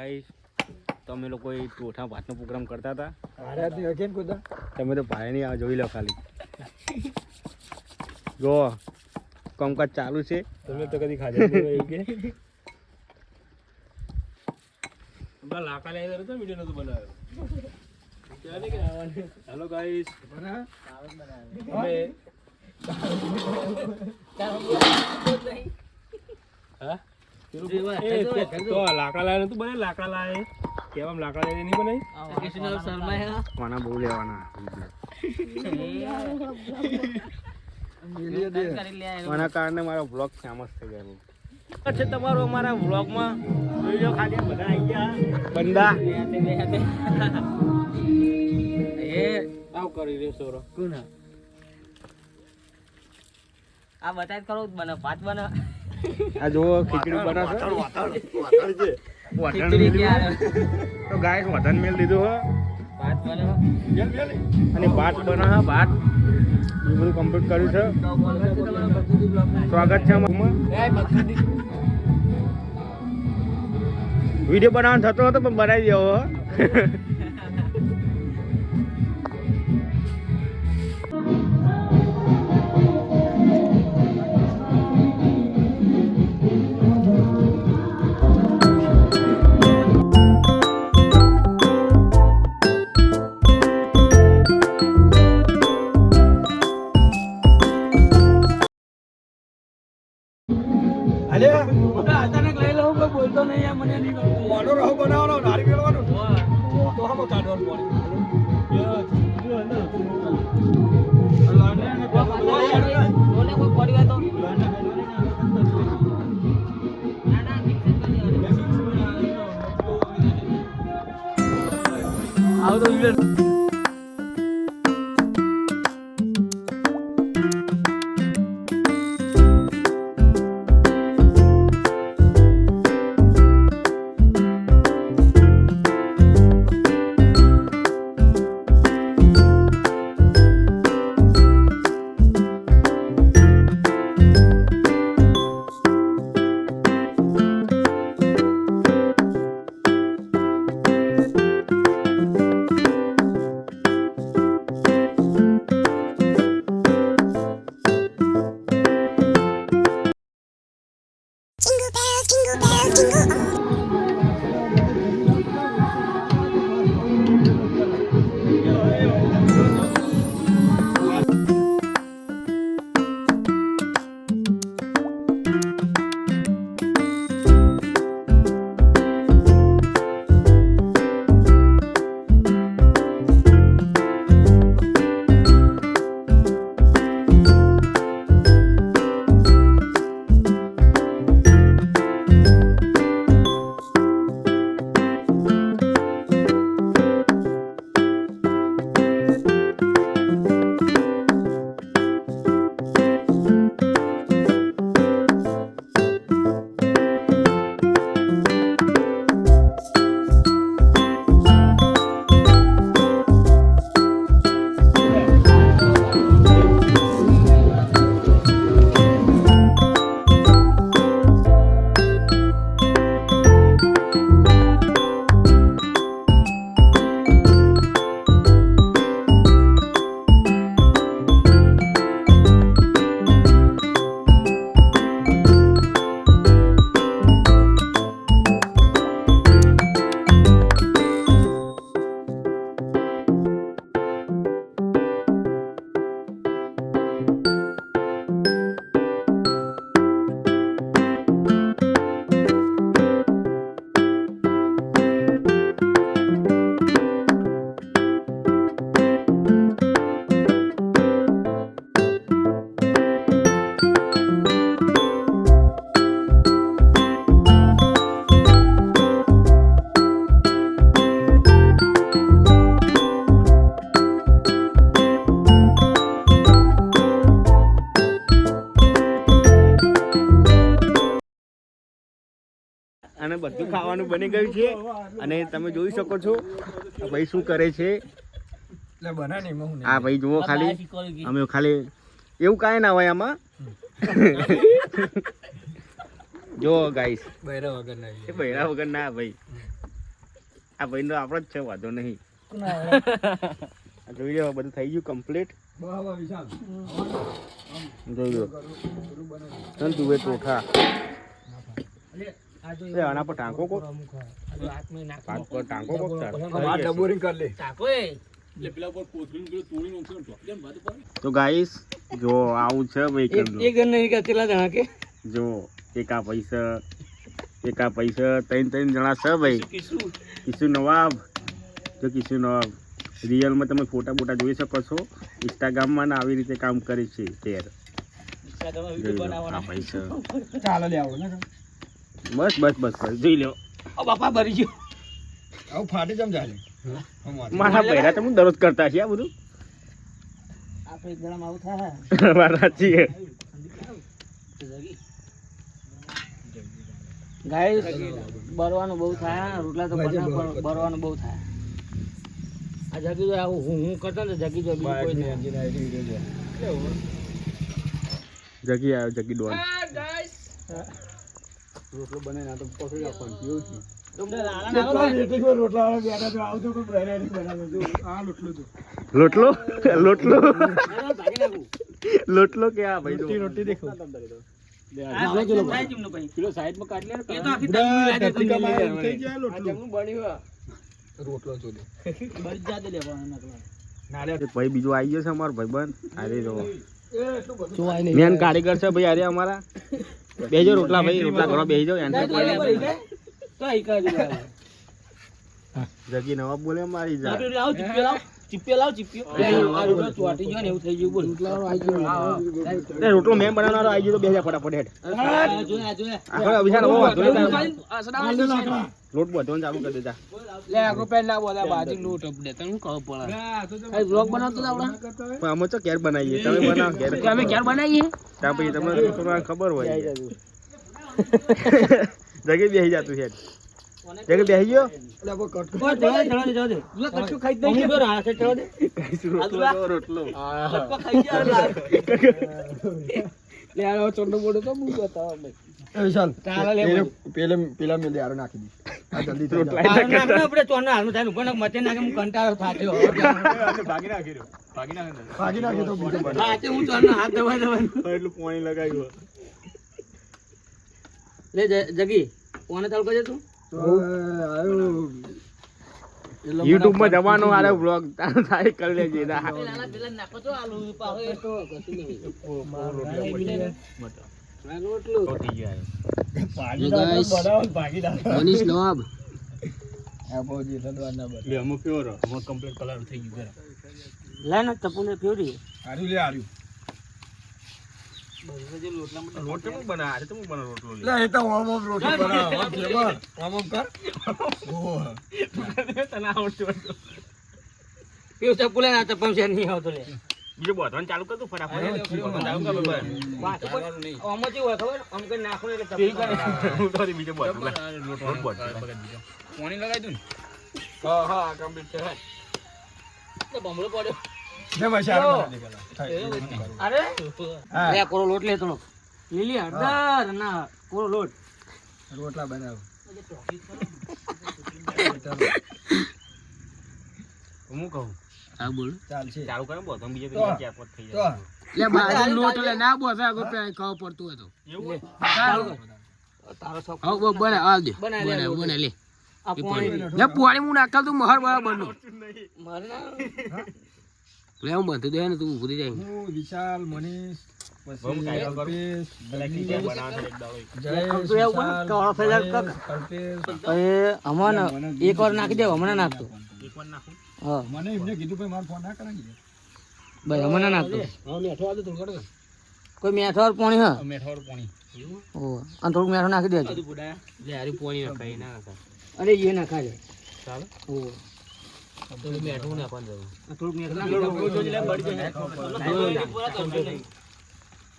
Guys તો અમે લોકો ટોઠા ભાતનો પ્રોગ્રામ કરતા હતા. તમે તો ભાઈ નહીં આ જોઈ લો ખાલી જો કામકાજ ચાલુ છે. તમે તો કદી ખાધા નહીં કે લાકા લઈ આવ્યો તો વિડિયો નતો બનાવ્યો. હેલો ગાઈસ તો લાકડા લાવે તું બને લાકડા લાવે કેવા લાકડા લઈને નહીં બનાવી કોના બહુ લેવાના આના કારણે મારો વ્લોગ ફેમસ થઈ ગયો છે. તમારો અમારા વ્લોગમાં જોઈ લો ખાલી બધા આવી ગયા બંદા એ આવ કરી રે સોરો કોણ આ બતાય કરો બને ભાત બને આ જો ખીચડી બનાવશે તો ગાઈસ વતન મેલ દીધું હો ભાત બને અને ભાત બના ભાત બધું કમ્પ્લીટ કર્યું છે. સ્વાગત છે અમારું. વિડીયો બનાવવાનો થતો હતો પણ બનાવી દેવો. અચાનક લઈ લઉં કોઈ બોલતો નહીં મને નહીં મોડો રહો બનાવવાનો નારી મેળવાનું તો હમ કાઢવાનું પડે. અને બધું ખાવાનું બની ગયું છે અને તમે જોઈ શકો છો ભાઈ શું કરે છે. આ ભાઈ જુઓ ખાલી અમે ખાલી એવું કાંઈ ના હોય આમાં. જો ગાઈસ બૈરા વગર ના ભાઈ આ ભાઈ નો આપણો જ છે, વાંધો નહીં. આ જોઈ લો બધું થઈ ગયું કમ્પ્લીટ. બરાબર વિશાલ જોઈ લો તન તુવે ટોઠા એ આના પર ટાંકો કોક પાક પર ટાંકો કોક આ ડબોરિંગ કર લે તો ગાઈસ જો આવું છે ભાઈ જો એકા પૈસા ત્રણ જણા છે ભાઈ. કિશુ નવાબ જો કિશુ નવાબ રિયલમાં તમે ફોટા બોટા જોઈ શકો છો. ઇન્સ્ટાગ્રામમાં ને આવી રીતે કામ કરે છે શેર. આ પૈસા ચાલો લે આવો ને બસ જોઈ લો. બાપા ભરી ગયો આવું ફાટી જમ જાય મારા પહેલા તો હું દરરોજ કરતા છે આ બધું. આપણે એક ગળામાં આવું થાય વાત સાચી છે. ગાઈસ બરવાનું બહુ થાય, રોટલા તો બરવાનું બહુ થાય. આ જગી જો આવું હું કરતો ને જગી જો બીજું કોઈ નહીં. જગી આવ્યો જગી ડોન. રોટલો બને ના તો પકડી રાખવાનું કેવું છે લોટલો કે આ ભાઈ રોટી દેખો પેલો સાઈડમાં કાઢ લે ને. રોટલો ચોલે ભાઈ બીજો આવી ગયો છે અમારો ભાઈબંધ. અરે જો મેન કારીગર છે ભાઈ. અરે અમારા બેજો રોટલા ભાઈ રોટલા કરો બેસી જાઓ. જગી નવાબ બોલે મારી જા. રોટલો મેં બનાવનારો આવી ગયો તો બેસી જા ફટાફટ હેઠ. લોટ બધો ચાલુ કરી દેતા. પણ અમે તો ક્યારે બનાવીએ તમે બનાવો ત્યાં પછી તમને ખબર હોય. જગ્યાએ બેસી જતું છે. જગ્યાએ બેસી ગયો રોટલો પેલા મેલે યાર નાખી દી ભાગી નાખી તો બીજો બને એટલું પાણી લગાવ્યું. જગી કોને ચાલુ કરજે તું યુટ્યુબ માં જવાનો આરે વ્લોગ થાય કરી લેજે. મનીષ નવાબ લે ને ટપુને ફેવરી હાર્યું લે હાર્યું લે એ તો ઓમ રોટલો બનાવ ઓમ કર પીવું ટપુ લે ના ટપુ છે નહીં આવતો લે બીજો બોધવાનું ચાલુ કર તું ફટાફટ. આમાંથી હોય ખબર આમ કરી નાખું એટલે ટપુ બીજો બોધવાનું પાણી લગાવી દઉં હા કમ્પ્લીટ છે ને બમડો પડ્યો ને મસાલો અરે હા લે કોરો લોટ લે થોડો લીલી હળદર ના કોરો લોટ રોટલા બનાવ હું કહું હા બોલ ચાલશે ચાલુ કરે બોધવાનું બીજો તો ચાર પાંચ થઈ તો જાય. લે બાજુ લોટ લે ના બોસા ગો પે ખાવ પડતું હોય તો એવું તારો શોખ હા બને આ દે બના બને લે આ પાણી લે પાણી હું નાખલ તું મહર બરાબર નો મારે ના લે હું બંધ દે ને તું ભૂલી જાય હું વિશાલ મનીષ બહુ પછી કાયદો કરું. કલ્પેશ, બ્લેક ટી ચા બનાવવાનો એક દાડો. જયેશ, તો એવું બને, વિશાલ, કાળો ફેલાર કર. કલ્પેશ. એ હમણાં એક વાર નાખી દે હમણાં નાખતો એક વાર નાખું. હા મને એમને કીધું ભાઈ મારો ફોન ના કરાવી ભાઈ હમણાં નાખતો હા મેઠો આ દે તું કર કોઈ મેઠો વાળું પાણી હા મેઠાવાળું પાણી. ઓ અને થોડુંક મેઠો નાખી દેજો લે હારી પાણી નખાય ના નખાય અરે એ નાખાય ચાલો. ઓ તો મેઠું ના પણ જવું આ થોડુંક મેઠો નાખી દો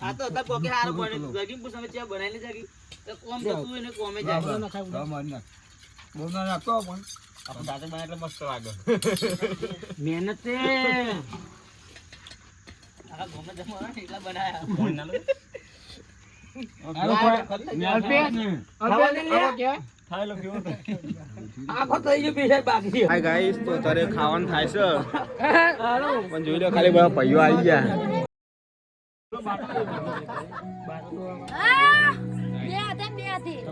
આ તો હતા કોકે હારું બને જગી પૂછ અમે ચા બનાવીને જગી તો કોમ તો તું એને કોમે જાય હા, મારી નાખ. બહુ ના નાખતો પણ આપણે સાથે બનાવે એટલે મસ્ત લાગે. મહેનત છે આ ગોમે જમવા એટલા બનાયા પાણી ના લો. ખાવા દે લે. આખો થઈ ગયો પીછે બાકી છે. હાય ગાઈસ તો તારે ખાવાનું થાય છે પણ જોઈ લો ખાલી બધા પૈયો આવી ગયા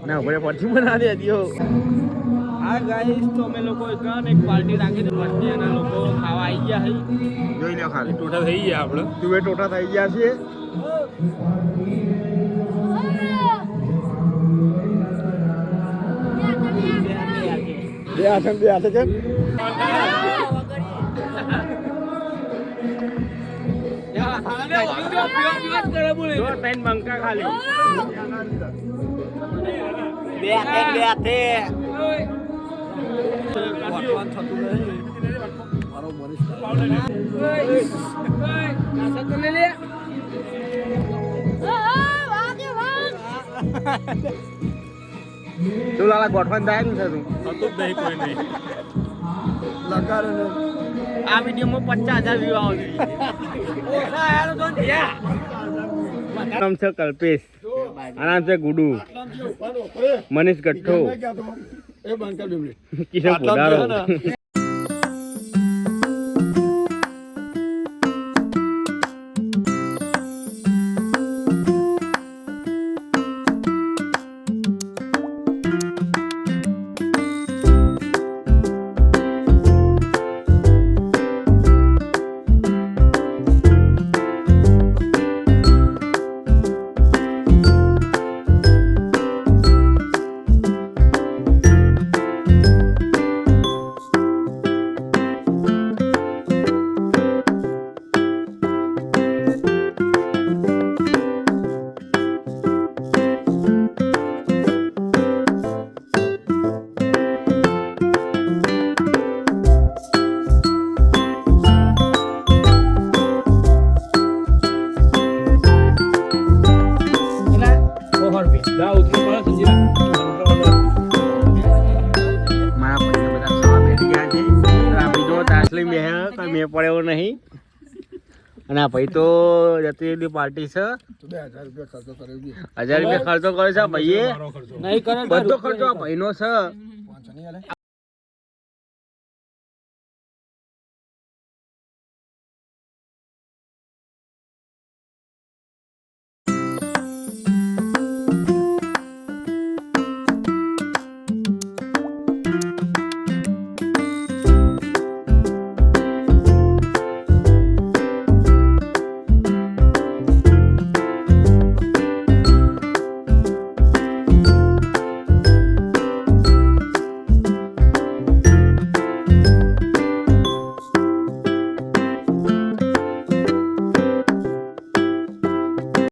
ના ભલે પછી બના દે દિયો હા ગાઈસ તો અમે લોકો એક પાર્ટી રાખી હતી પછી એના લોકો ખાવા આવી ગયા હઈ જોઈ લો ખાલી ટોટા થઈ ગયા આપણે તું ટોટા થઈ ગયા છે બે હાથે છે બંકા ખાલી બે હાથે તું લાલા ગોઠવાન થાય ને તું હતું જ નહીં કોઈ નહીં આ વિડીયોમાં 50,000 વ્યૂ આવશે નામ છે કલ્પેશ આનામ છે ગુડુ મનીષ ગઠ્ઠો કિશન પોદારો મેં પડ્યો નહીં અને આ ભાઈ તો જતી પાર્ટી છે 1000 રૂપિયા ખર્ચો કરે છે ભાઈએ બધો ખર્ચો આ ભાઈનો છે